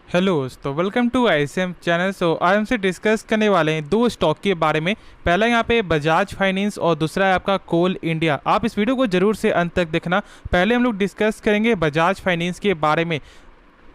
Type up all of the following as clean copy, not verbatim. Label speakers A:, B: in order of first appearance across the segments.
A: Hello दोस्तों, welcome to ISM channel. आज हमसे डिस्कस करने वाले हैं दो स्टॉक के बारे में। पहला यहाँ पे बजाज फाइनेंस और दूसरा है आपका कोल इंडिया। आप इस वीडियो को जरूर से अंत तक देखना। पहले हम लोग डिस्कस करेंगे बजाज फाइनेंस के बारे में।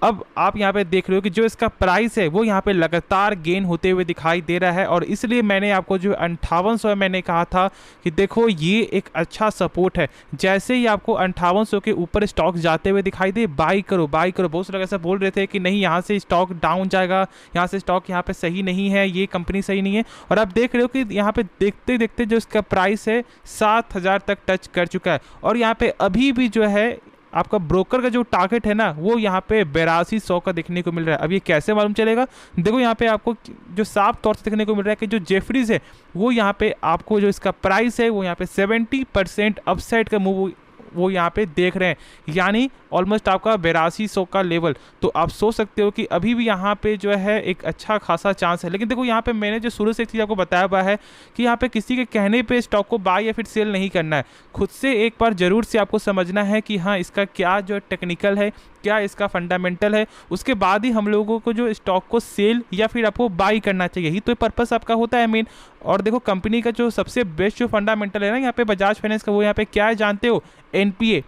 A: अब आप यहाँ पे देख रहे हो कि जो इसका प्राइस है वो यहाँ पे लगातार गेन होते हुए दिखाई दे रहा है, और इसलिए मैंने आपको जो 5800 मैंने कहा था कि देखो ये एक अच्छा सपोर्ट है। जैसे ही आपको 5800 के ऊपर स्टॉक जाते हुए दिखाई दे, बाई करो बाई करो। बहुत से लोग ऐसा बोल रहे थे कि नहीं यहाँ से स्टॉक डाउन जाएगा, यहाँ से स्टॉक यहाँ पे सही नहीं है, ये कंपनी सही नहीं है। और आप देख रहे हो कि यहाँ पे देखते देखते जो इसका प्राइस है 7000 तक टच कर चुका है, और यहाँ पे अभी भी जो है आपका ब्रोकर का जो टारगेट है ना वो यहाँ पे 8200 का देखने को मिल रहा है। अब ये कैसे मालूम चलेगा? देखो यहाँ पे आपको जो साफ तौर से देखने को मिल रहा है कि जो जेफरीज है वो यहाँ पे आपको जो इसका प्राइस है वो यहाँ पे 70% अपसाइड का मूव वो यहाँ पे देख रहे हैं, यानी ऑलमोस्ट आपका 8200 का लेवल। तो आप सोच सकते हो कि अभी भी यहाँ पे जो है एक अच्छा खासा चांस है। लेकिन देखो यहाँ पे मैंने जो शुरू से एक चीज़ आपको बताया हुआ है कि यहाँ पे किसी के कहने पे स्टॉक को बाय या फिर सेल नहीं करना है। खुद से एक बार जरूर से आपको समझना है कि हाँ इसका क्या जो टेक्निकल है, क्या इसका फंडामेंटल है, उसके बाद ही हम लोगों को जो स्टॉक को सेल या फिर आपको बाई करना चाहिए। यही तो पर्पस आपका होता है मेन। और देखो कंपनी का जो सबसे बेस्ट जो फंडामेंटल है ना यहाँ पे बजाज फाइनेंस का, वो यहाँ पे क्या है जानते हो? एनपीए,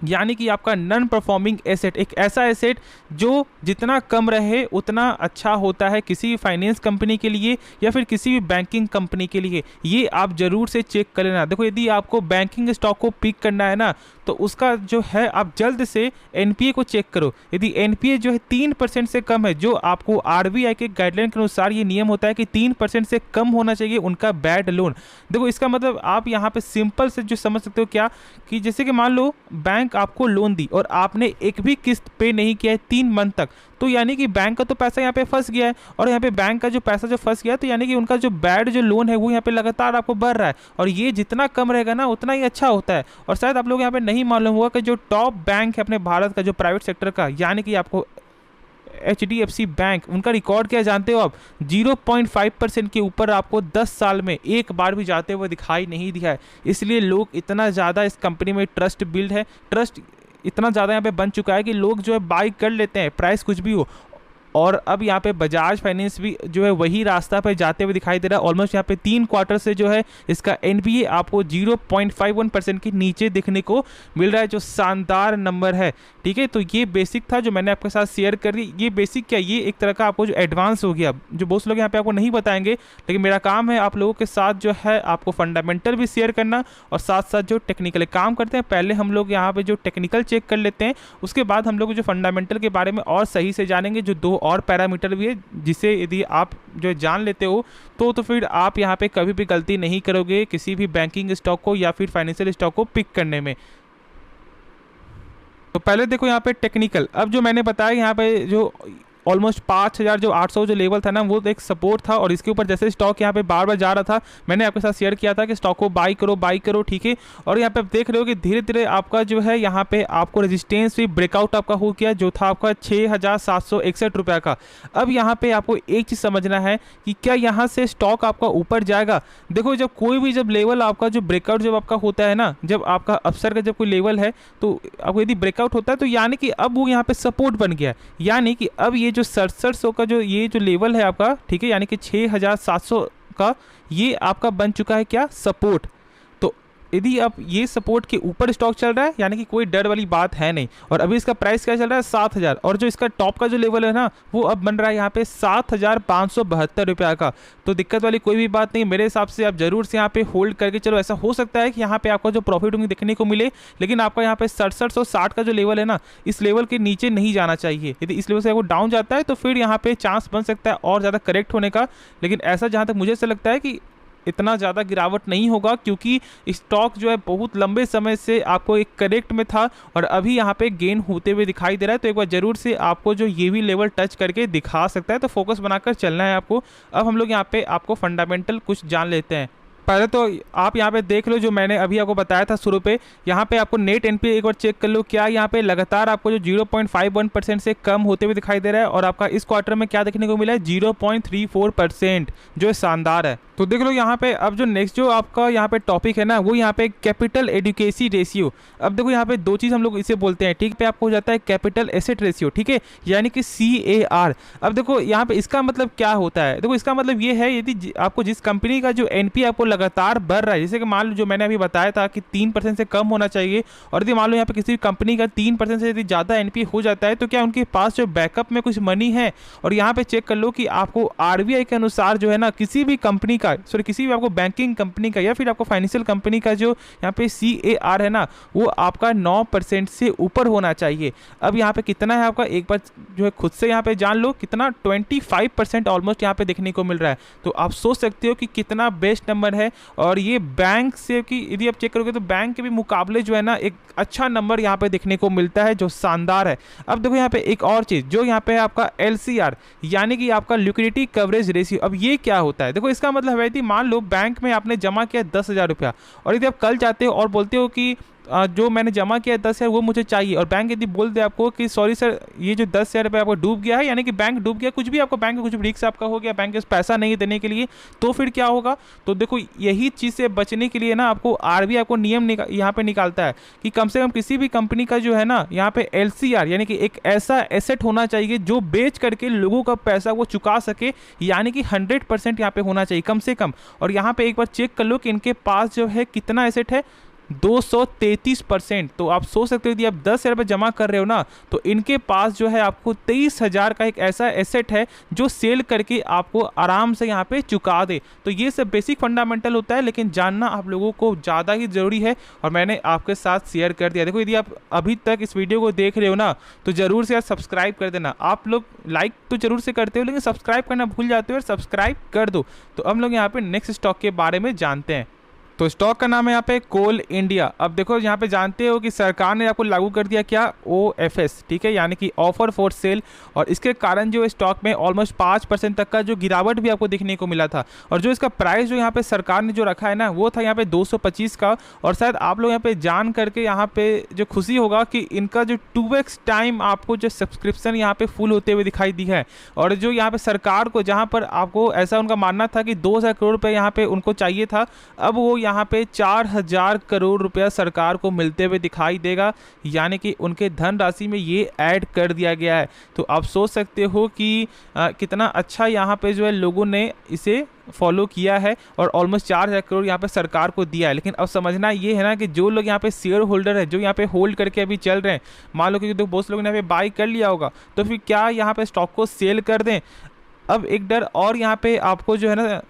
A: यानी कि आपका नॉन परफॉर्मिंग एसेट। एक ऐसा एसेट जो जितना कम रहे उतना अच्छा होता है किसी भी फाइनेंस कंपनी के लिए या फिर किसी भी बैंकिंग कंपनी के लिए। ये आप जरूर से चेक कर लेना। देखो यदि आपको बैंकिंग स्टॉक को पिक करना है ना तो उसका जो है आप जल्द से एनपीए को चेक करो। यदि एनपीए जो है 3% से कम है, जो आपको आरबीआई के गाइडलाइन के अनुसार ये नियम होता है कि 3% से कम होना चाहिए उनका बैड लोन। देखो इसका मतलब आप यहाँ पे सिंपल से जो समझ सकते हो क्या, कि जैसे कि मान लो बैंक आपको लोन दी और आपने एक भी किस्त पे नहीं किया है 3 मंथ तक, तो यानी कि बैंक का तो पैसा यहाँ पे फंस गया है। और यहाँ पे बैंक का जो पैसा जो फंस गया तो यानी कि उनका जो बैड जो लोन है वो यहाँ पे लगातार आपको बढ़ रहा है, और ये जितना कम रहेगा ना उतना ही अच्छा होता है। और शायद आप लोग यहाँ पे नहीं मालूम हुआ कि जो टॉप बैंक है अपने भारत का जो प्राइवेट सेक्टर का, यानी कि आपको HDFC बैंक, उनका रिकॉर्ड क्या जानते हो आप? 0.5% के ऊपर आपको 10 साल में एक बार भी जाते हुए दिखाई नहीं दिया है। इसलिए लोग इतना ज़्यादा इस कंपनी में ट्रस्ट बिल्ड है, ट्रस्ट इतना ज़्यादा यहाँ पे बन चुका है कि लोग जो है बाई कर लेते हैं, प्राइस कुछ भी हो। और अब यहाँ पे बजाज फाइनेंस भी जो है वही रास्ता पे जाते हुए दिखाई दे रहा है। ऑलमोस्ट यहाँ पे 3 क्वार्टर से जो है इसका एनपीए आपको 0.51% के नीचे देखने को मिल रहा है, जो शानदार नंबर है। ठीक है, तो ये बेसिक था जो मैंने आपके साथ शेयर कर दी। ये बेसिक क्या, ये एक तरह का आपको जो एडवांस हो गया, जो बहुत से लोग यहाँ पे आपको नहीं बताएंगे, लेकिन मेरा काम है आप लोगों के साथ जो है आपको फंडामेंटल भी शेयर करना और साथ साथ जो टेक्निकल काम करते हैं। पहले हम लोग यहाँ पे जो टेक्निकल चेक कर लेते हैं, उसके बाद हम लोग जो फंडामेंटल के बारे में और सही से जानेंगे। जो 2 और पैरामीटर भी है जिसे यदि आप जो जान लेते हो तो फिर आप यहाँ पे कभी भी गलती नहीं करोगे किसी भी बैंकिंग स्टॉक को या फिर फाइनेंशियल स्टॉक को पिक करने में। तो पहले देखो यहाँ पे टेक्निकल। अब जो मैंने बताया यहाँ पे जो ऑलमोस्ट 5800 जो लेवल था ना वो एक सपोर्ट था, और इसके ऊपर जैसे स्टॉक यहाँ पे बार बार जा रहा था, मैंने आपके साथ शेयर किया था कि स्टॉक को बाई करो। ठीक है, और यहाँ पे आप देख रहे हो कि धीरे धीरे आपका जो है यहाँ पे आपको रेजिस्टेंस भी ब्रेकआउट आपका हो गया, जो था आपका 6761 रुपये का। अब यहाँ पे आपको एक चीज़ समझना है कि क्या यहाँ से स्टॉक आपका ऊपर जाएगा। देखो जब कोई भी जब लेवल आपका जो ब्रेकआउट जब आपका होता है ना, जब आपका अपसर का जब कोई लेवल है तो आपको यदि ब्रेकआउट होता है तो यानी कि अब वो यहाँ पे सपोर्ट बन गया, यानी कि अब ये जो 6700 का जो ये जो लेवल है आपका, ठीक है, यानी कि 6700 का ये आपका बन चुका है क्या, सपोर्ट। तो यदि अब ये सपोर्ट के ऊपर स्टॉक चल रहा है यानी कि कोई डर वाली बात है नहीं। और अभी इसका प्राइस क्या चल रहा है, 7000, और जो इसका टॉप का जो लेवल है ना वो अब बन रहा है यहाँ पे 7572 रुपये का। तो दिक्कत वाली कोई भी बात नहीं, मेरे हिसाब से आप जरूर से यहाँ पे होल्ड करके चलो। ऐसा हो सकता है कि यहाँ पे आपका जो प्रॉफिट होंगे देखने को मिले, लेकिन आपका यहाँ पे 6760 का जो लेवल है ना, इस लेवल के नीचे नहीं जाना चाहिए। यदि इस लेवल से आपको डाउन जाता है तो फिर यहाँ पे चांस बन सकता है और ज़्यादा करेक्ट होने का, लेकिन ऐसा जहाँ तक मुझे ऐसा लगता है कि इतना ज़्यादा गिरावट नहीं होगा, क्योंकि स्टॉक जो है बहुत लंबे समय से आपको एक करेक्ट में था और अभी यहाँ पे गेन होते हुए दिखाई दे रहा है। तो एक बार जरूर से आपको जो ये भी लेवल टच करके दिखा सकता है, तो फोकस बनाकर चलना है आपको। अब हम लोग यहाँ पे आपको फंडामेंटल कुछ जान लेते हैं। पहले तो आप यहाँ पे देख लो, जो मैंने अभी आपको बताया था शुरू पे, यहाँ पे आपको नेट एनपीए एक बार चेक कर लो, क्या यहाँ पे लगातार आपको जो 0.51% से कम होते हुए दिखाई दे रहा है, और आपका इस क्वार्टर में क्या देखने को मिला है 0.34%, जो शानदार है। तो देख लो यहाँ पे अब जो नेक्स्ट जो आपका यहाँ पे टॉपिक है ना, वो यहाँ पे कैपिटल एडुकेसी रेशियो। अब देखो यहाँ पे दो चीज़ हम लोग इसे बोलते हैं, ठीक पे आपको हो जाता है कैपिटल एसेट रेशियो, ठीक है, यानी कि CAR। अब देखो यहाँ पे इसका मतलब क्या होता है, देखो इसका मतलब ये है यदि आपको जिस कंपनी का जो एनपीए आपको लगातार बढ़ रहा है, जैसे कि मान लो जो मैंने अभी बताया था कि 3% से कम होना चाहिए, और यदि मान लो यहाँ पे किसी कंपनी का 3% से यदि ज़्यादा एनपीए हो जाता है, तो क्या उनके पास जो बैकअप में कुछ मनी है। और यहाँ पे चेक कर लो कि आपको आरबीआई के अनुसार जो है ना, किसी भी कंपनी का, सॉरी किसी भी आपको बैंकिंग कंपनी का या फिर आपको फाइनेंशियल कंपनी का जो यहाँ पे CAR है ना, वो आपका 9% से ऊपर होना चाहिए। अब यहाँ पे कितना है आपका, एक बार जो है खुद से यहाँ पे जान लो, कितना 25% ऑलमोस्ट यहाँ पे देखने को मिल रहा है। तो आप सोच सकते हो कि कितना बेस्ट नंबर है, और ये बैंक से कि यदि आप चेक करोगे तो बैंक के भी मुकाबले जो है ना एक अच्छा नंबर यहाँ पे देखने को मिलता है, जो शानदार है। अब देखो यहाँ पे एक और चीज़ जो यहाँ पे आपका LCR यानी कि आपका लिक्विडिटी कवरेज रेशियो। अब ये क्या होता है, देखो इसका मतलब है यदि मान लो बैंक में आपने जमा किया 10,000 रुपया, और यदि आप कल जाते हो और बोलते हो कि जो मैंने जमा किया 10,000 वो मुझे चाहिए, और बैंक यदि बोल दे आपको कि सॉरी सर ये जो 10,000 रुपये आपको डूब गया है, यानी कि बैंक डूब गया, कुछ भी आपको बैंक में कुछ रिस्क आपका हो गया, बैंक के पैसा नहीं देने के लिए, तो फिर क्या होगा। तो देखो यही चीज़ से बचने के लिए ना आपको आरबीआई आपको नियम यहाँ पे निकालता है कि कम से कम किसी भी कंपनी का जो है ना यहाँ पे LCR यानी कि एक ऐसा एसेट होना चाहिए जो बेच करके लोगों का पैसा वो चुका सके, यानी कि 100% यहाँ पे होना चाहिए कम से कम। और यहाँ पे एक बार चेक कर लो कि इनके पास जो है कितना एसेट है, 233%। तो आप सोच सकते हो यदि आप 10,000 रुपये जमा कर रहे हो ना, तो इनके पास जो है आपको 23,000 का एक ऐसा एसेट है जो सेल करके आपको आराम से यहाँ पे चुका दे। तो ये सब बेसिक फंडामेंटल होता है, लेकिन जानना आप लोगों को ज़्यादा ही ज़रूरी है, और मैंने आपके साथ शेयर कर दिया। देखो यदि आप अभी तक इस वीडियो को देख रहे हो ना, तो ज़रूर से यार सब्सक्राइब कर देना। आप लोग लाइक तो जरूर से करते हो, लेकिन सब्सक्राइब करना भूल जाते हो, और सब्सक्राइब कर दो। तो हम लोग यहाँ पे नेक्स्ट स्टॉक के बारे में जानते हैं। तो स्टॉक का नाम है यहाँ पे कोल इंडिया। अब देखो यहाँ पे जानते हो कि सरकार ने आपको लागू कर दिया क्या, OFS, ठीक है, यानी कि ऑफर फॉर सेल, और इसके कारण जो स्टॉक में ऑलमोस्ट 5% तक का जो गिरावट भी आपको देखने को मिला था। और जो इसका प्राइस जो यहाँ पे सरकार ने जो रखा है ना, वो था यहाँ पे 225 का। और शायद आप लोग यहाँ पे जान करके यहाँ पे जो खुशी होगा कि इनका जो 2x टाइम आपको जो सब्सक्रिप्शन यहाँ पे फुल होते हुए दिखाई दी है। और जो यहाँ पे सरकार को, जहाँ पर आपको ऐसा उनका मानना था कि 2,000 करोड़ रुपये यहाँ पे उनको चाहिए था, अब वो यहाँ पे 4,000 करोड़ रुपया सरकार को मिलते हुए दिखाई देगा, यानी कि उनके धनराशि में ये ऐड कर दिया गया है। तो आप सोच सकते हो कि कितना अच्छा यहाँ पे जो है लोगों ने इसे फॉलो किया है, और ऑलमोस्ट 4,000 करोड़ यहाँ पे सरकार को दिया है। लेकिन अब समझना ये है ना कि जो लोग यहाँ पे शेयर होल्डर है, जो यहाँ पे होल्ड करके अभी चल रहे हैं, मान लो कि तो बहुत लोग ने यहाँ पे बाई कर लिया होगा, तो फिर क्या यहाँ पे स्टॉक को सेल कर दें। अब एक डर और यहाँ पे आपको जो है ना,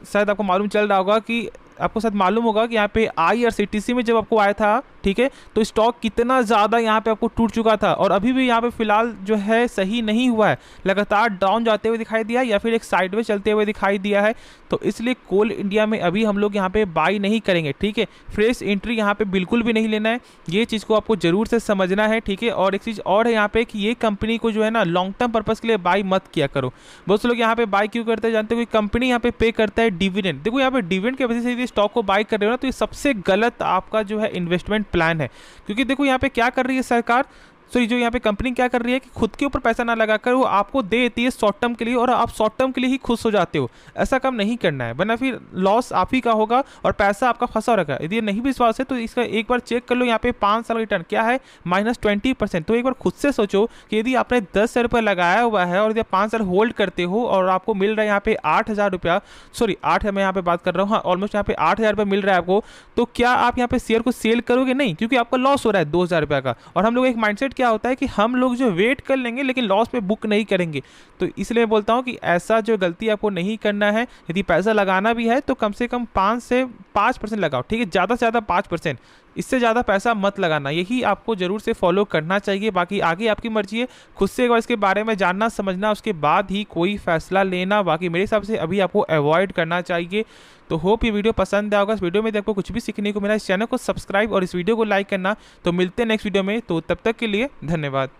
A: शायद आपको मालूम चल रहा होगा कि आपको शायद मालूम होगा कि यहाँ पे IRCTC में जब आपको आया था, ठीक है, तो स्टॉक कितना ज़्यादा यहाँ पे आपको टूट चुका था, और अभी भी यहाँ पे फिलहाल जो है सही नहीं हुआ है, लगातार डाउन जाते हुए दिखाई दिया या फिर एक साइडवेज चलते हुए दिखाई दिया है। तो इसलिए कोल इंडिया में अभी हम लोग यहाँ पे बाई नहीं करेंगे, ठीक है, फ्रेश एंट्री यहाँ पे बिल्कुल भी नहीं लेना है, ये चीज़ को आपको जरूर से समझना है, ठीक है। और एक चीज़ और है यहाँ पे कि ये कंपनी को जो है ना लॉन्ग टर्म पर्पज़ के लिए बाई मत किया करो। बहुत से लोग यहाँ पे बाई क्यों करते हैं जानते हो, कि कंपनी यहाँ पे करता है डिविडेंड। देखो यहाँ पे डिविडेंड की वजह से यदि स्टॉक को बाई कर रहे हो ना, तो ये सबसे गलत आपका जो है इन्वेस्टमेंट प्लान है। क्योंकि देखो यहाँ पे क्या कर रही है सरकार, सो जो यहाँ पे कंपनी क्या कर रही है कि खुद के ऊपर पैसा ना लगाकर वो आपको दे देती है शॉर्ट टर्म के लिए, और आप शॉर्ट टर्म के लिए ही खुश हो जाते हो। ऐसा काम नहीं करना है, वरना फिर लॉस आप ही का होगा और पैसा आपका फंसा रहेगा। यदि नहीं विश्वास है तो इसका एक बार चेक कर लो। यहाँ पे 5 साल रिटर्न क्या है, -20%। तो एक बार खुद से सोचो कि यदि आपने 10,000 रुपये लगाया हुआ है और यदि आप 5 साल होल्ड करते हो और आपको मिल रहा है यहाँ पे 8,000 रुपया, सॉरी 8 मैं यहाँ पे बात कर रहा हूँ, हाँ ऑलमोस्ट यहाँ पे 8,000 रुपये मिल रहा है आपको, तो क्या आप यहाँ पे शेयर को सेल करोगे? नहीं, क्योंकि आपका लॉस हो रहा है 2,000 रुपये का। और हम लोग एक माइंडसेट क्या होता है कि हम लोग जो वेट कर लेंगे लेकिन लॉस पे बुक नहीं करेंगे। तो इसलिए बोलता हूं कि ऐसा जो गलती आपको नहीं करना है। यदि पैसा लगाना भी है तो कम से कम 5 से 5% लगाओ, ठीक है, ज़्यादा से ज़्यादा 5%, इससे ज़्यादा पैसा मत लगाना। यही आपको ज़रूर से फॉलो करना चाहिए। बाकी आगे आपकी मर्जी है, खुद से एक बार इसके बारे में जानना समझना, उसके बाद ही कोई फैसला लेना। बाकी मेरे हिसाब से अभी आपको अवॉइड करना चाहिए। तो होप ये वीडियो पसंद आया होगा। इस वीडियो में आपको कुछ भी सीखने को मिला, इस चैनल को सब्सक्राइब और इस वीडियो को लाइक करना। तो मिलते हैं नेक्स्ट वीडियो में, तो तब तक के लिए धन्यवाद।